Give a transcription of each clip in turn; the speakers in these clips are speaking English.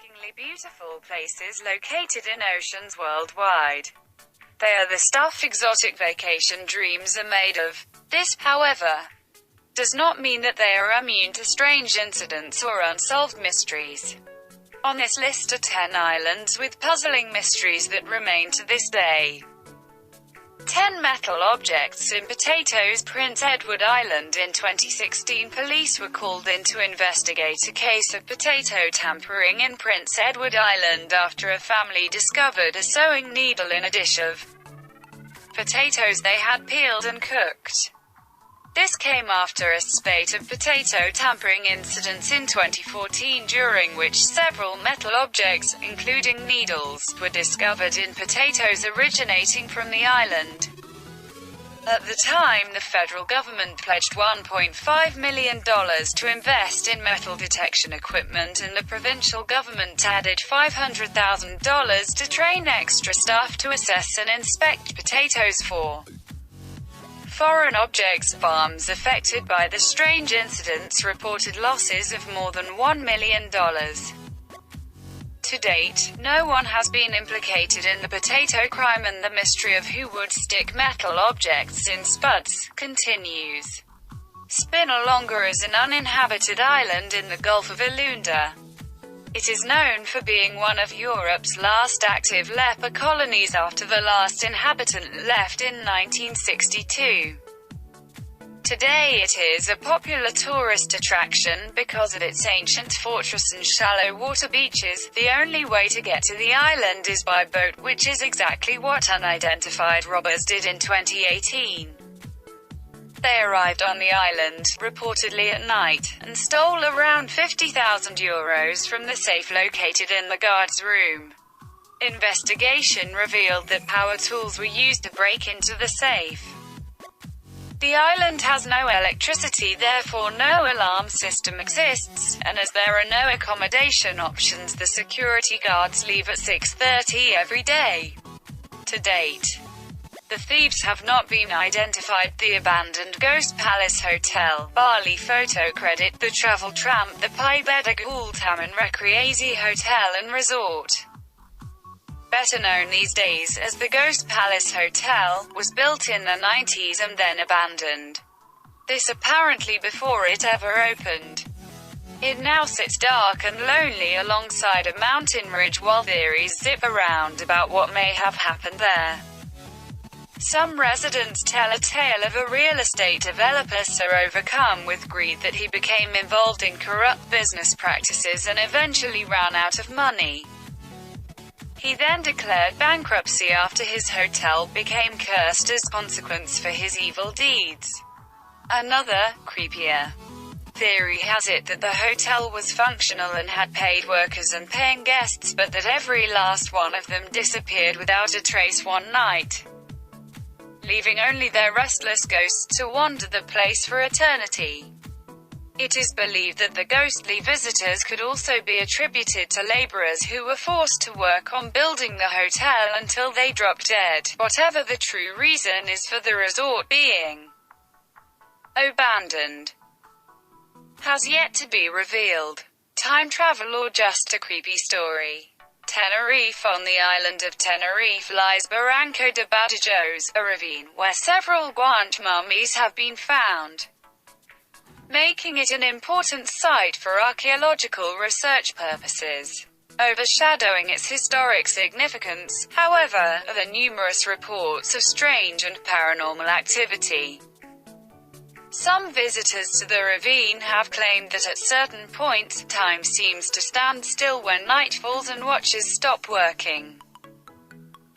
breathtakingly beautiful places located in oceans worldwide. They are the stuff exotic vacation dreams are made of. This, however, does not mean that they are immune to strange incidents or unsolved mysteries. On this list are 10 islands with puzzling mysteries that remain to this day. 10 metal objects in Potatoes, Prince Edward Island. In 2016, police were called in to investigate a case of potato tampering in Prince Edward Island after a family discovered a sewing needle in a dish of potatoes they had peeled and cooked. This came after a spate of potato tampering incidents in 2014, during which several metal objects, including needles, were discovered in potatoes originating from the island. At the time, the federal government pledged $1.5 million to invest in metal detection equipment, and the provincial government added $500,000 to train extra staff to assess and inspect potatoes for foreign objects. Farms affected by the strange incidents reported losses of more than $1 million. To date, no one has been implicated in the potato crime, and the mystery of who would stick metal objects in spuds continues. Spinalonga is an uninhabited island in the Gulf of Ilunda. It is known for being one of Europe's last active leper colonies after the last inhabitant left in 1962. Today it is a popular tourist attraction because of its ancient fortress and shallow water beaches. The only way to get to the island is by boat, which is exactly what unidentified robbers did in 2018. They arrived on the island, reportedly at night, and stole around €50,000 from the safe located in the guard's room. Investigation revealed that power tools were used to break into the safe. The island has no electricity, therefore no alarm system exists, and as there are no accommodation options, the security guards leave at 6:30 every day. To date, the thieves have not been identified. The abandoned Ghost Palace Hotel, Bali. Photo credit the travel tramp. The Pai Bedagul Taman Recreasi Hotel and Resort, better known these days as the Ghost Palace Hotel, was built in the 90s and then abandoned. This apparently before it ever opened. It now sits dark and lonely alongside a mountain ridge while theories zip around about what may have happened there. Some residents tell a tale of a real estate developer so overcome with greed that he became involved in corrupt business practices and eventually ran out of money. He then declared bankruptcy after his hotel became cursed as consequence for his evil deeds. Another, creepier theory has it that the hotel was functional and had paid workers and paying guests, but that every last one of them disappeared without a trace one night, leaving only their restless ghosts to wander the place for eternity. It is believed that the ghostly visitors could also be attributed to laborers who were forced to work on building the hotel until they dropped dead, whatever the true reason is for the resort being abandoned has yet to be revealed. Time travel or just a creepy story? Tenerife. On the island of Tenerife lies Barranco de Badajoz, a ravine where several Guanche mummies have been found, making it an important site for archaeological research purposes. Overshadowing its historic significance, however, are the numerous reports of strange and paranormal activity. Some visitors to the ravine have claimed that at certain points, time seems to stand still when night falls and watches stop working.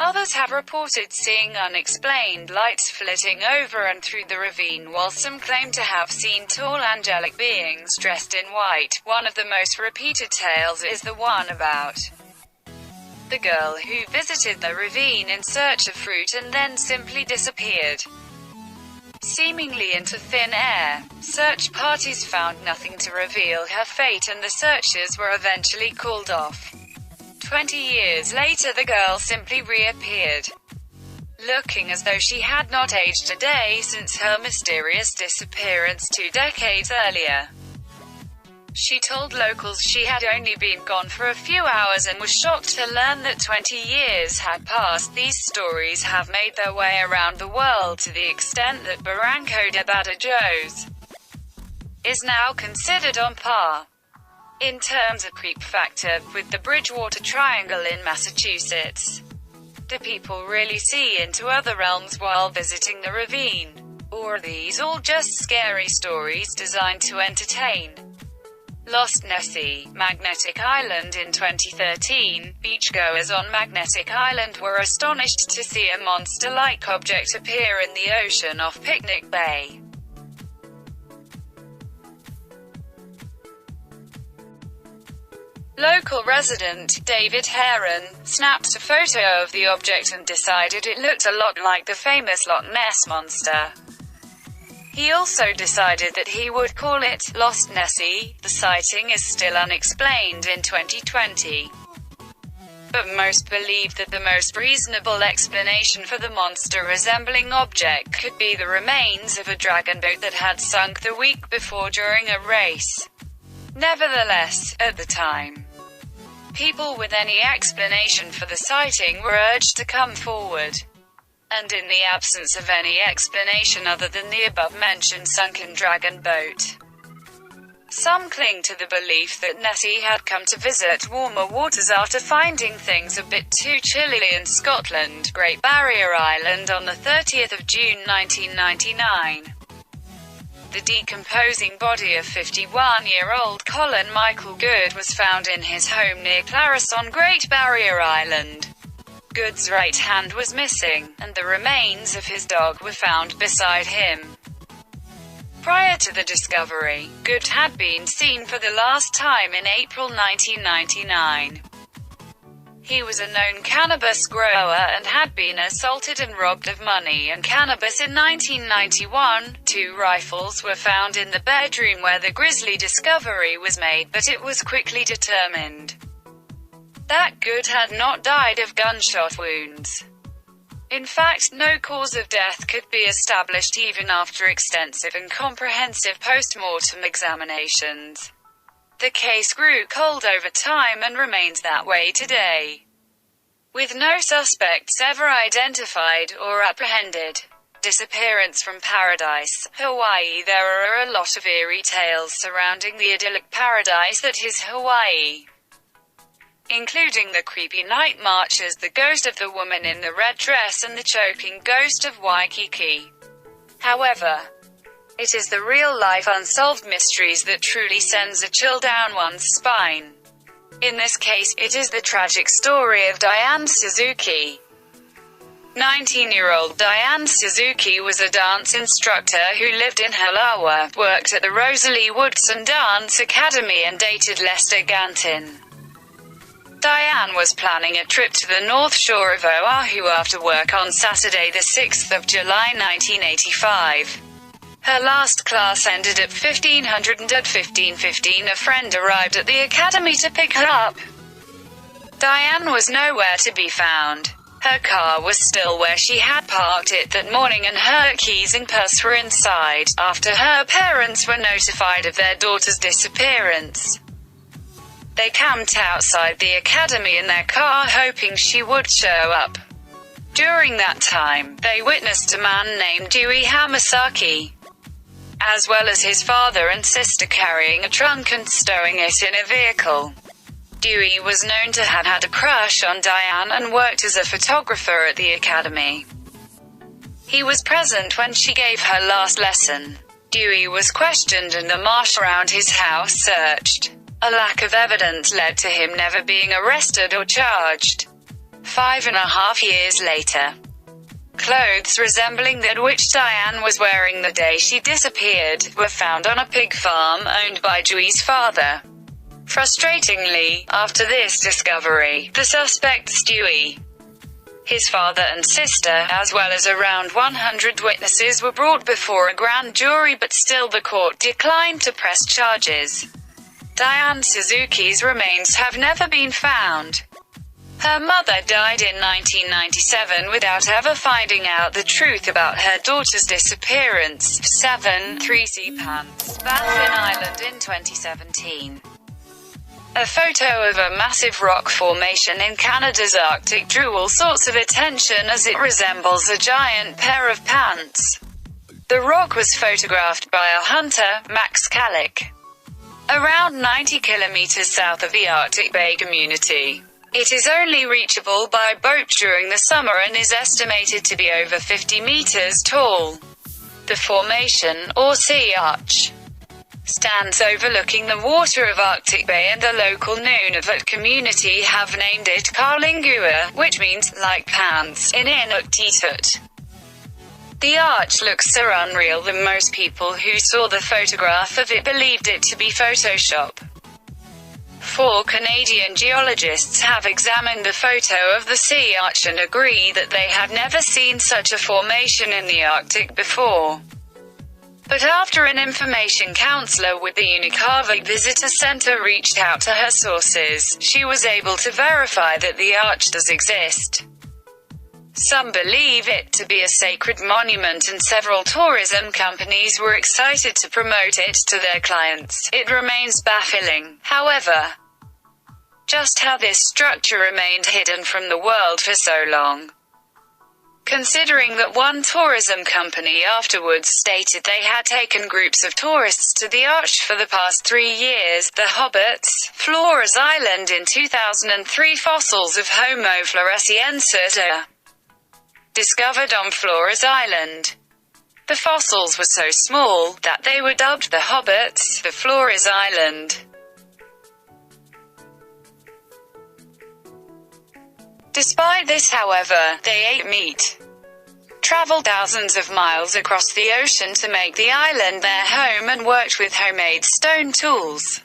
Others have reported seeing unexplained lights flitting over and through the ravine, while some claim to have seen tall angelic beings dressed in white. One of the most repeated tales is the one about the girl who visited the ravine in search of fruit and then simply disappeared, seemingly into thin air. Search parties found nothing to reveal her fate, and the searchers were eventually called off. 20 years later, the girl simply reappeared, looking as though she had not aged a day since her mysterious disappearance 2 decades earlier. She told locals she had only been gone for a few hours and was shocked to learn that 20 years had passed. These stories have made their way around the world to the extent that Barranco de Badajoz is now considered on par, in terms of creep factor, with the Bridgewater Triangle in Massachusetts. Do people really see into other realms while visiting the ravine? Or are these all just scary stories designed to entertain? Lost Nessie, Magnetic Island. In 2013, beachgoers on Magnetic Island were astonished to see a monster-like object appear in the ocean off Picnic Bay. Local resident, David Heron, snapped a photo of the object and decided it looked a lot like the famous Loch Ness Monster. He also decided that he would call it Lost Nessie. The sighting is still unexplained in 2020. But most believe that the most reasonable explanation for the monster-resembling object could be the remains of a dragon boat that had sunk the week before during a race. Nevertheless, at the time, people with any explanation for the sighting were urged to come forward. And in the absence of any explanation other than the above-mentioned sunken dragon boat, some cling to the belief that Nessie had come to visit warmer waters after finding things a bit too chilly in Scotland, Great Barrier Island, on the 30th of June 1999. The decomposing body of 51-year-old Colin Michael Good was found in his home near Clarris on Great Barrier Island. Good's right hand was missing, and the remains of his dog were found beside him. Prior to the discovery, Good had been seen for the last time in April 1999. He was a known cannabis grower and had been assaulted and robbed of money and cannabis in 1991. 2 rifles were found in the bedroom where the grisly discovery was made, but it was quickly determined that Good had not died of gunshot wounds. In fact, no cause of death could be established even after extensive and comprehensive post-mortem examinations. The case grew cold over time and remains that way today, with no suspects ever identified or apprehended. Disappearance from Paradise, Hawaii. There are a lot of eerie tales surrounding the idyllic paradise that is Hawaii, including the creepy night marches, the ghost of the woman in the red dress, and the choking ghost of Waikiki. However, it is the real-life unsolved mysteries that truly sends a chill down one's spine. In this case, it is the tragic story of Diane Suzuki. 19-year-old Diane Suzuki was a dance instructor who lived in Halawa, worked at the Rosalie Woodson Dance Academy, and dated Lester Gantin. Diane was planning a trip to the North Shore of Oahu after work on Saturday, the 6th of July 1985. Her last class ended at 1500 and at 15:15 a friend arrived at the academy to pick her up. Diane was nowhere to be found. Her car was still where she had parked it that morning and her keys and purse were inside, after her parents were notified of their daughter's disappearance. They camped outside the academy in their car hoping she would show up. During that time, they witnessed a man named Dewey Hamasaki, as well as his father and sister, carrying a trunk and stowing it in a vehicle. Dewey was known to have had a crush on Diane and worked as a photographer at the academy. He was present when she gave her last lesson. Dewey was questioned and the marsh around his house searched. A lack of evidence led to him never being arrested or charged. 5.5 years later, clothes resembling that which Diane was wearing the day she disappeared were found on a pig farm owned by Dewey's father. Frustratingly, after this discovery, the suspects Dewey, his father and sister, as well as around 100 witnesses, were brought before a grand jury, but still the court declined to press charges. Diane Suzuki's remains have never been found. Her mother died in 1997 without ever finding out the truth about her daughter's disappearance. 7. 3C Pants. Baffin Island in 2017. A photo of a massive rock formation in Canada's Arctic drew all sorts of attention as it resembles a giant pair of pants. The rock was photographed by a hunter, Max Kalik, around 90 kilometers south of the Arctic Bay community. It is only reachable by boat during the summer and is estimated to be over 50 meters tall. The formation, or sea arch, stands overlooking the water of Arctic Bay, and the local Nunavut community have named it Karlingua, which means like pants in Inuktitut. The arch looks so unreal that most people who saw the photograph of it believed it to be Photoshop. 4 Canadian geologists have examined the photo of the sea arch and agree that they had never seen such a formation in the Arctic before. But after an information counselor with the Unikavik Visitor Center reached out to her sources, she was able to verify that the arch does exist. Some believe it to be a sacred monument, and several tourism companies were excited to promote it to their clients. It remains baffling, however, just how this structure remained hidden from the world for so long. Considering that one tourism company afterwards stated they had taken groups of tourists to the arch for the past 3 years. The Hobbits, Flores Island in 2003. Fossils of Homo floresiensis are discovered on Flores Island. The fossils were so small that they were dubbed the Hobbits, the Flores Island. Despite this, however, they ate meat, traveled thousands of miles across the ocean to make the island their home, and worked with homemade stone tools.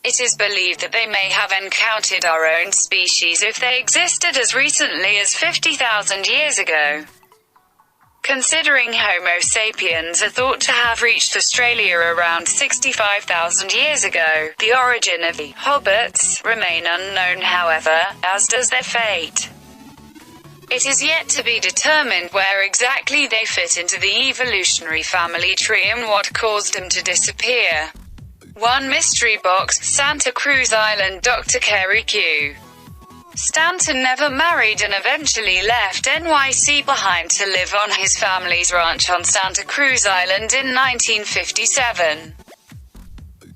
It is believed that they may have encountered our own species if they existed as recently as 50,000 years ago. Considering Homo sapiens are thought to have reached Australia around 65,000 years ago, the origin of the hobbits remain unknown, however, as does their fate. It is yet to be determined where exactly they fit into the evolutionary family tree and what caused them to disappear. 1 Mystery Box, Santa Cruz Island. Dr. Kerry Q. Stanton never married and eventually left NYC behind to live on his family's ranch on Santa Cruz Island in 1957.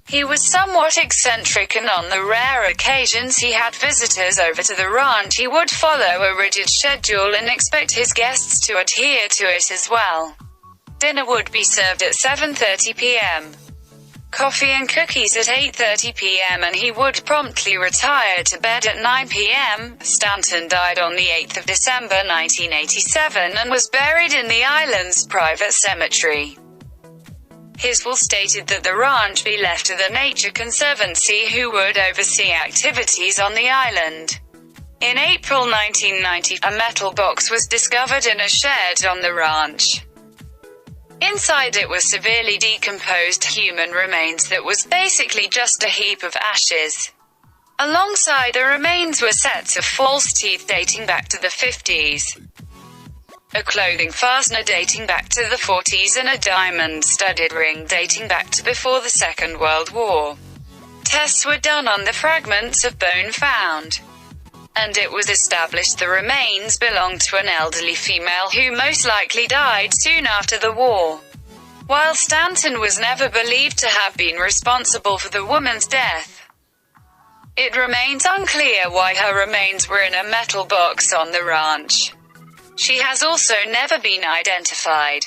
He was somewhat eccentric, and on the rare occasions he had visitors over to the ranch, he would follow a rigid schedule and expect his guests to adhere to it as well. Dinner would be served at 7:30 p.m. Coffee and cookies at 8:30 p.m. and he would promptly retire to bed at 9 p.m. Stanton died on the 8th of December 1987 and was buried in the island's private cemetery. His will stated that the ranch be left to the Nature Conservancy, who would oversee activities on the island. In April 1990, a metal box was discovered in a shed on the ranch. Inside it was severely decomposed human remains that was basically just a heap of ashes. Alongside the remains were sets of false teeth dating back to the 50s, a clothing fastener dating back to the 40s, and a diamond-studded ring dating back to before the Second World War. Tests were done on the fragments of bone found, and it was established the remains belonged to an elderly female who most likely died soon after the war. While Stanton was never believed to have been responsible for the woman's death, it remains unclear why her remains were in a metal box on the ranch. She has also never been identified.